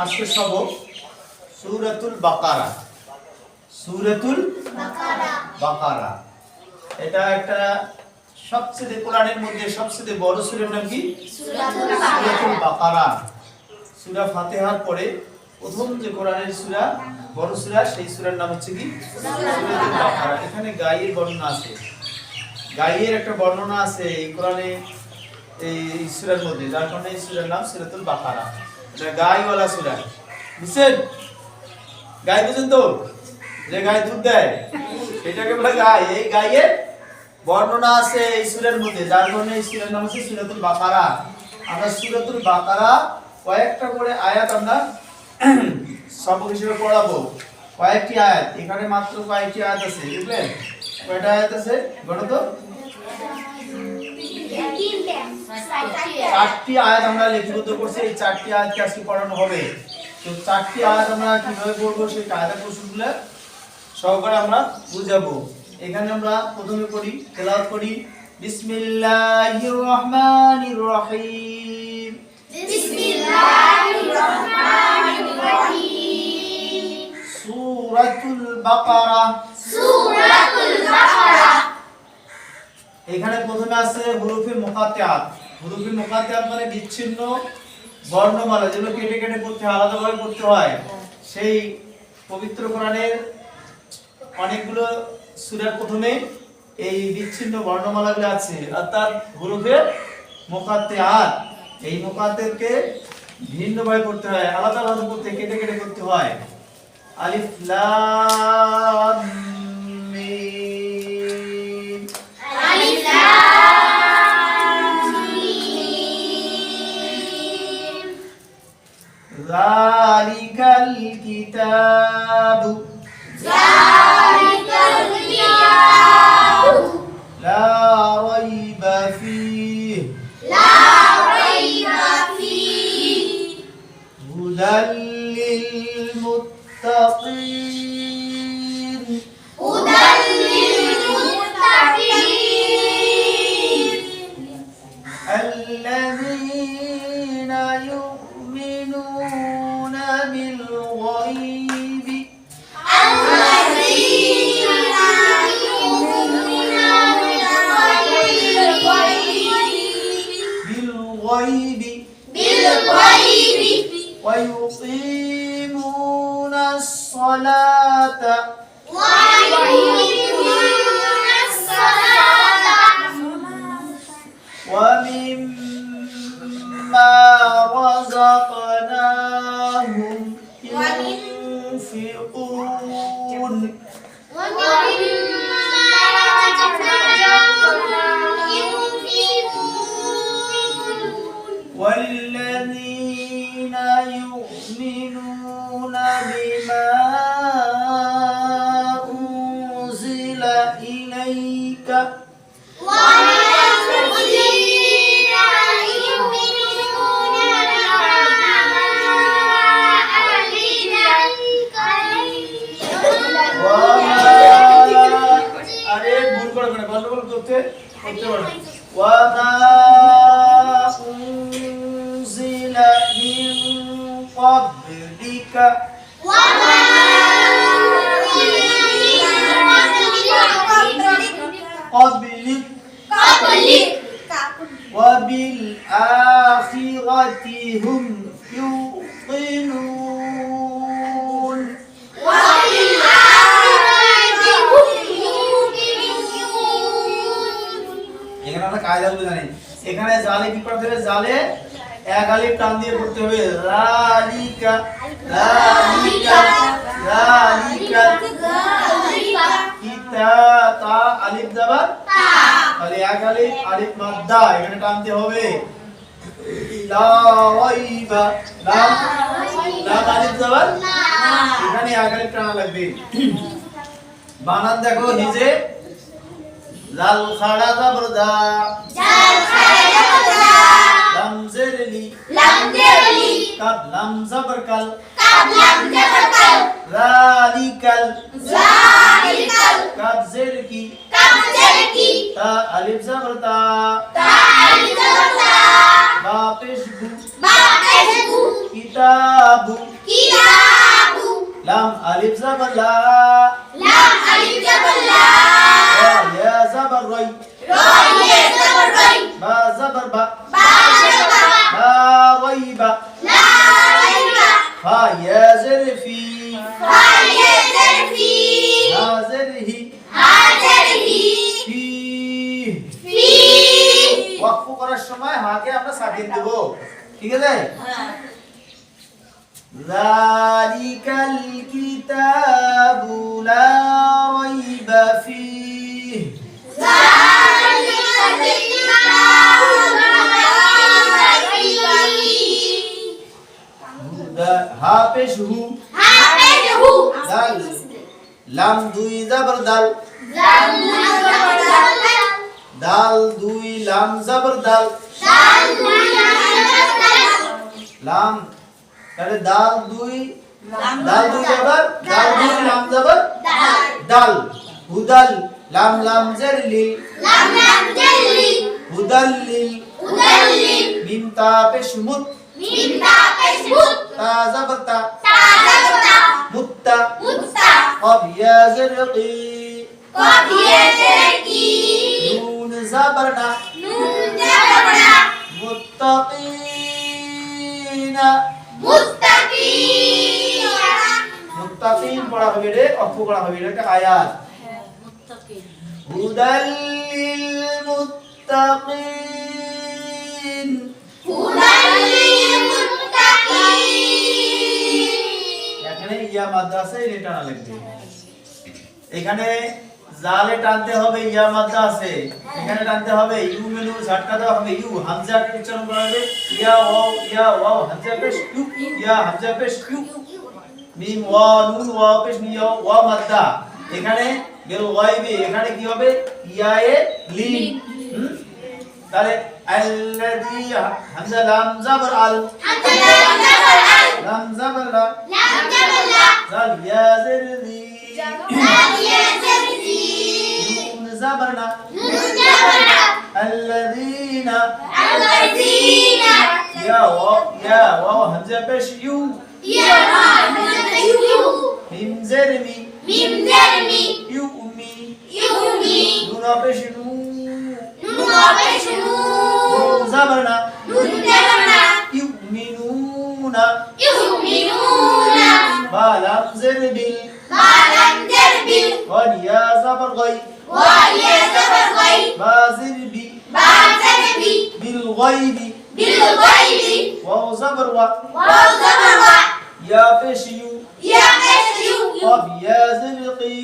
আজকে সবক সূরাতুল বাকারা। সূরাতুল বাকারা এটা একটা সবচেয়ে কোরআনের মধ্যে সবচেয়ে বড় সূরার নাম কি? সূরাতুল বাকারা। সূরা ফাতিহার পরে প্রথম যে কোরআনের সূরা বড় সূরা সেই সূরার নাম হচ্ছে কি? সূরাতুল বাকারা। এখানে গায়ের বর্ণনা আছে, গায়ের একটা বর্ণনা আছে এই কোরআনে এই সূরার মধ্যে, যার কারণে এই সূরার নাম সূরাতুল বাকারা। এটা গায়ওয়ালা সূরা, বুঝছেন? গায় বুঝেন তো, যে গায় দুধ দেয় এটাকে বলে গায়। এই গায়ের বর্ণনা আছে এই সূরার মধ্যে, যার কারণে এই সূরার নাম হচ্ছে সূরাতুল বাকারা। আমরা সূরাতুল বাকারা কয়েকটা করে আয়াত আমরা সবক হিসেবে পড়াবো। কয়েকটি আয়াত, এখানে মাত্র কয়েকটি আয়াত আছে, বুঝলেন? কয়টা আয়াত আছে বলো তো? 4টি আয়াত আমরা লিপিবদ্ধ করছি। এই 4টি আয়াতকে আজকে পড়ানো হবে। তো 4টি আয়াত আমরা কিভাবে পড়বো সেই কায়দা কৌশলগুলো সহকারে আমরা বুঝাবো। এখানে আমরা প্রথমে পড়ি, তেলাওয়াত করি। বিসমিল্লাহির রহমানির রহিম। বিসমিল্লাহির রহমানির রহিম। সূরাতুল বাকারা। সূরাতুল বাকারা। এখানে প্রথমে আছে হুরুফে মুকাত্তাআত। হুরুফে মুকাত্তাআত মানে বিচ্ছিন্ন বর্ণমালা, যেগুলো কেটে কেটে পড়তে হয়, আলাদাভাবে পড়তে হয়। সেই পবিত্র কোরআনের অনেকগুলো সূরার প্রথমে এই বিচ্ছিন্ন বর্ণমালাগুলো আছে, অর্থাৎ হুরুফে মুকাত্তাআত। এই মুকাত্তাআতকে ভিন্নভাবে পড়তে হয়, আলাদাভাবে পড়তে, কেটে কেটে পড়তে হয়। আলিফ লাম মিম। আলিফ লাম মিম। যালিকাল কিতাবু। যালিকাল কিতাবু। লা রাইবা ফীহি। লা রাইবা ফীহি। হুদাল লিল মুত্তাকিন। হুদাল লিল মুত্তাকিন। আল্লাযীনা ইউমিনুনা বিল গায়বি। আল্লাযীনা ইউমিনুনা বিল গায়বি। বিল গায়বি। ওয়া ইউকিমুনাস সালাতা। ওয়া ইউকিমুনাস সালাতা। ওয়া মিম্মা রাযাকনাহুম ইউনফিকুন। ওয়া মিম্মা রাযাকনাহুম ইউনফিকুন। والذين يؤمنون بما أنزل إليك. والذين يؤمنون بما अरे भूल कर गंडगोल करते وما أنزل من قبلك. وبالآخرة هم يوقنون. এখানে আমরা কায়দাগুলো জানি। এখানে জালে কি করতে হবে? জালে এক আলিফ টান দিয়ে পড়তে হবে। রালিকা রালিকা রালিকা। কিতা তা আলিফ জাবার তাহলে এক আলিফ আলিফ মাদ্দা এখানে টানতে হবে। লা রাইবা লাম লাম আলিফ জাবার এখানে এক আলিফ টানা লাগবে। বানান দেখো নিজে। লাল খাড়া জাবর দা। জাল খাড়া দা। লাম জেরলি। লাম জেরলি। কাব লাম জাবর কাল। কাব লাম জাবর কাল। যালিকাল। যালিকাল। কাব জের কি। কাব জের কি। তা আলিফ জাবর তা। তা আলিফ জাবর তা। বা পেশ গু। বা পেশ গু। কিতা পড়ার সময় হাকে আমরা সাকিন দেব, ঠিক আছে? যালিকাল কিতাবু লা রাইবা ফীহি যালিকাল কিতাবু লা রাইবা ফীহি হা পেশ হু হাফিজহু দাল লাম দুই জবর দাল লাম জবর দাল দাল দুই লাম জবর দাল দাল দুই লাম জবর দাল লাম তাহলে দাল দুই জবর দাল দুই লাম জবর দাল দাল হুদাল লাম লাম জের লিল লাম লাম জালি হুদাল্লিল উদাল্লিল মিম তা পেশ মুত মিম তা পেশমুত তা জবর তা তা জবর তা মুত্তা মুত্তা قاف يا زرقي قاف يا زرقي نون زبرنا نون جبر نا মুত্তাকিন মুস্তাকিম মুত্তাকিন পড়া হবে রে, অর্থ করা হবে এটা একটা আয়াত। হুদাল্লিল মুত্তাকিন হুদাল্লিল মুত্তাকিন এখানে ইয়া মাদ্দা আছে, এটা টানা লিখবে। এখানে জালে টানতে হবে, ইয়া মাদ্দা আছে, এখানে টানতে হবে, ইউ মেনু ঝটকা দেওয়া হবে, ইউ হামজা কে উচ্চারণ করা হবে, ইয়া ওয়াও হামজা পেশ ইউ, ইয়া হামজা পেশ ইউ, মিম ওয়া নুন ওয়া পেশ নিয়া ওয়া মাদ্দা। এখানে বিল গায়বি এখানে কি হবে, ইয়া এ লিন। তাহলে আল্লাযী হামজা লাম জাবর আল হামজা লাম জবর আল লাম জাবর লা লাম জবর লা জাল ইয়া জিরজি লাম ইয়া জালি নুন জাবরনা nun jabr na الذين alladheena يا واو همزة بش يو yarhamuhu ميم زرمي mim zarmi يؤمي yumi نون بش نو nun abeshnu نون زبرنا nun jabr na يؤمنون yu'minuna با لام زربل balam jarbil واليا زبر غي wa ya jabr ghay با زربي ba jarbi بالغيب bil ghaibi واو زبر و wa jabr wa يا بش يو ya ashyu قاف يا زرقي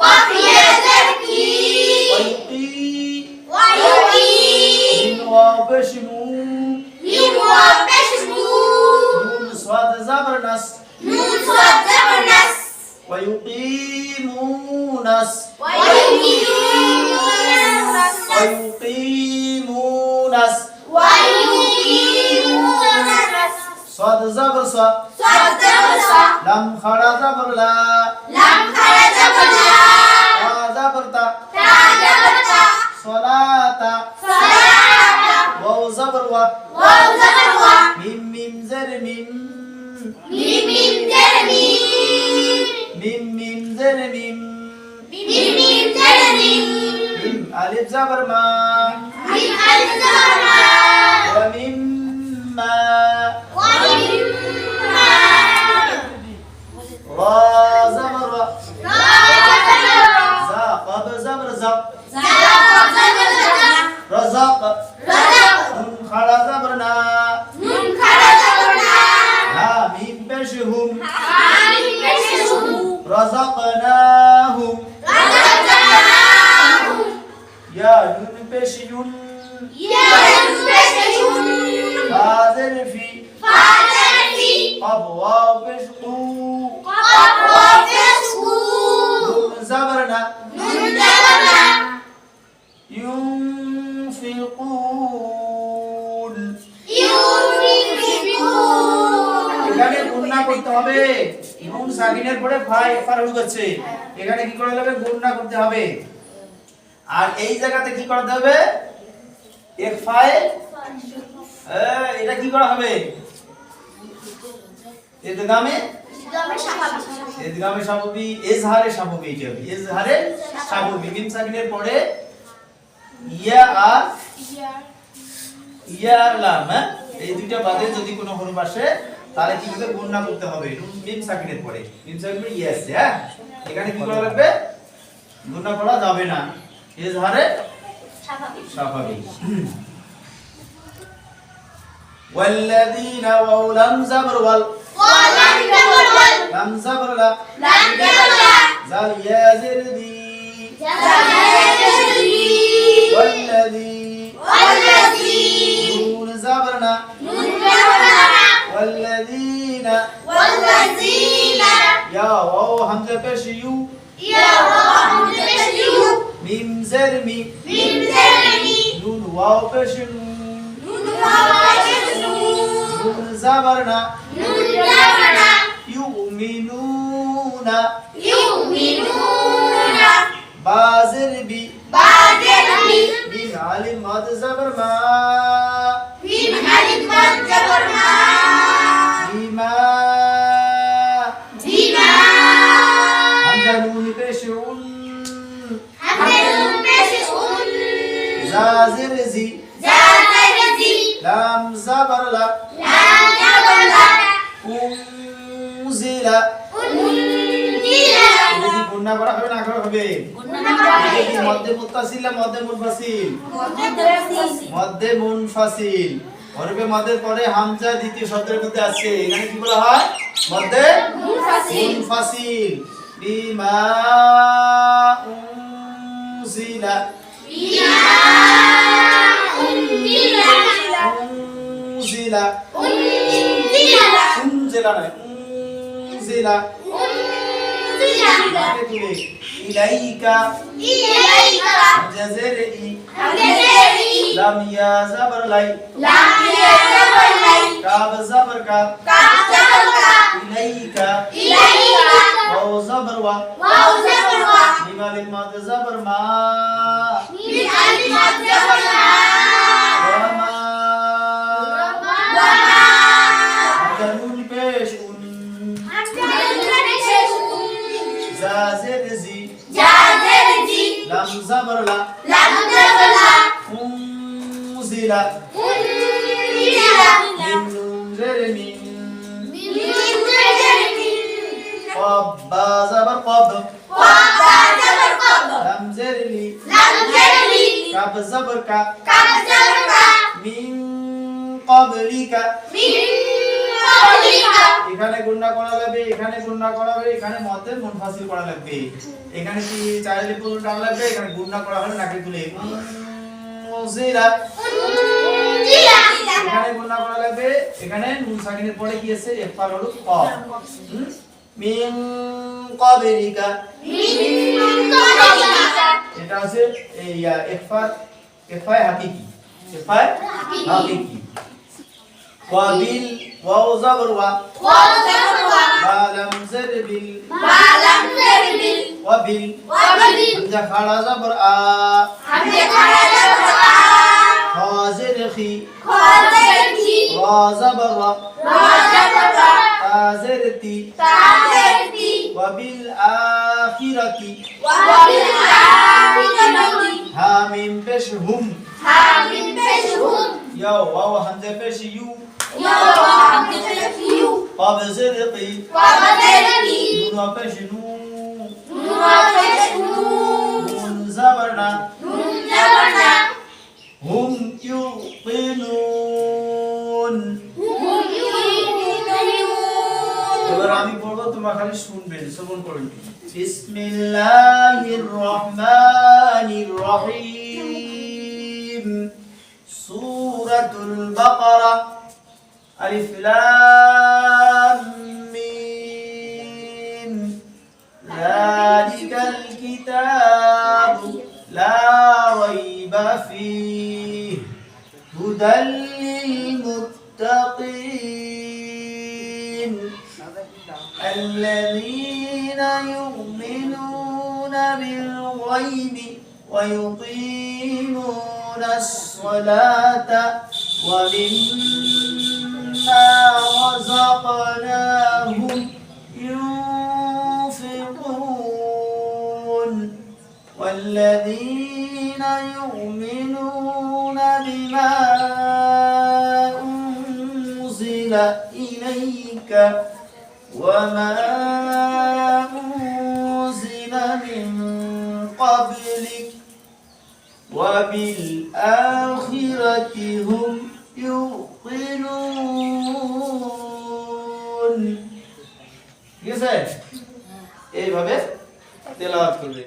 qaf ya zarki ويقي wa yuqi من واو بش نو mim wa beshnu نون صاد زبر نس nun swat jabr nas ويقيمون wa yuqimuna ويقيمون wa yuqimuna صاد زبر صا swat jabr sa لم خرا زبر لا lam khara jabr la تا زبر تا ta jabr ta صلاة salata واو زبر و wa jabr wa ميم زر ميم mim jarmi ميم زر ميم mim jarmi ميم ألف زبر ما mim al jabr ma ومما wa mimma را زبر را ra jabr ra زا قب زبر زق za jabr za رزق razaq نون خرا زبر نا nun khara jabr na ها ميم بشهم mim beshnu رزقناهم razaqnahum يا نون بشيون ya beshun هذا في fadati أبواب بشقو qaf wa beshku نون زبرنا nun jabr na ينفقون yunfiqun এখানে গুণনা করতে হবে, নুন সাকিনের পরে phi Faruk হচ্ছে, এখানে কি করতে হবে, গুণনা করতে হবে। আর এই জায়গাতে কি করতে হবে, এক ফাই এটা কি করা হবে, ইদগামে সাববি ইজহারে সাববি, এটা হবে ইজহারে সাববি। মিম সাকিনের পরে ইয়া আর ইয়া আর লাম, এই দুইটা বাদে যদি কোনো হরফ আসে তাহলে কি করতে, গুণনা করতে হবে। মিম সাকিনের পরে মিম সাকিনের পরে ইয়া আছে, হ্যাঁ এখানে কি করা লাগবে, গুণনা করা যাবে না, ইজহারে স্বাভাবিক। والذين واو لم زبر وال ولم يكن ولد لم زبر لا لم يكن زال يا زردي والذي والذي نون زبرنا نذرنا والذين والذين يا واو همزة پیش یو يرون تشيو ميم زرمي من زرني نون واو پیش نون نون زبرنا نذرنا يؤمنون يؤمنون بازر بي بعدني من علم مد زبر ما من ألف والجبرنا بما بما همزة نون پیش اون حمل بشؤون زازر زي زادرزي لام زبر لا لا جبرنا أنزل أنزل এটা কি গুণনা করা হবে না করা হবে এটা কি মধ্যে মুত্তাসিল না মধ্যে মুনফাসিল মধ্যে মুনফাসিল হরফে মধ্যের পরে হামজা দ্বিতীয় শব্দের মধ্যে আছে এখানে কি বলা হয় মধ্যে মুনফাসিল বিমা উনজিলা উনজিলা উনজিলা না উনজিলা আগে তুলে ইলাইকা জাজের ই লাম ইয়া জাবর লাই কাব জাবর কা ইলাইকা ওয়াও জাবর ওয়া লিমাল মাদ জাবর মা ওয়া মা আদানুল পেশ উন জাজের জি লাম জাবর লা উনজিলা মিম নুন জের মিন قب با زبر قب لم زر لي كاب زبر كا من قبلك এখানে গুণনা করা লাগবে এখানে গুণনা করা হবে এখানে মধ্যে মুনফাসিল করা লাগবে এখানে কি চাইলে পুরো টান লাগবে এখানে গুণনা করা হলে নাকে তুলে মুজিরা এখানে গুণনা করা লাগবে এখানে নুন সাকিনের পরে কি আছে ইফার হলো কফ মিন ক্বাবলিকা এটা আছে এই ইফায় হাকিকি ইফায় হাকিকি ওয়াবিল ওয়াও জাবর ওয়া বা লাম জের বিল ওয়াবিল হামজা খাড়া জাবর আ হাজির খি রা জাবর রা তাজির তি ওয়াবিল আখিরাতি হা মিম পেশ হুম ইয়া ওয়াও হামজা পেশ ইউ قاب زرقي نون پیش نو نون زبرنا هم يوقنون এবার আমি বলবো তোমরা খালি শুনবেন শ্রবণ করবেন বিসমিল্লাহির রহমানির রহিম সূরাতুল বাকারা ألف لام ميم ذلك الكتاب لا ريب فيه هدى للمتقين الذين يؤمنون بالغيب ويقيمون الصلاة ومما رزقناهم ينفقون والذين يؤمنون بما أنزل إليك وما أنزل من قبلك وبالآخرة هم ইউকিনুন। ঠিক আছে, এইভাবে তেলাওয়াত করবে।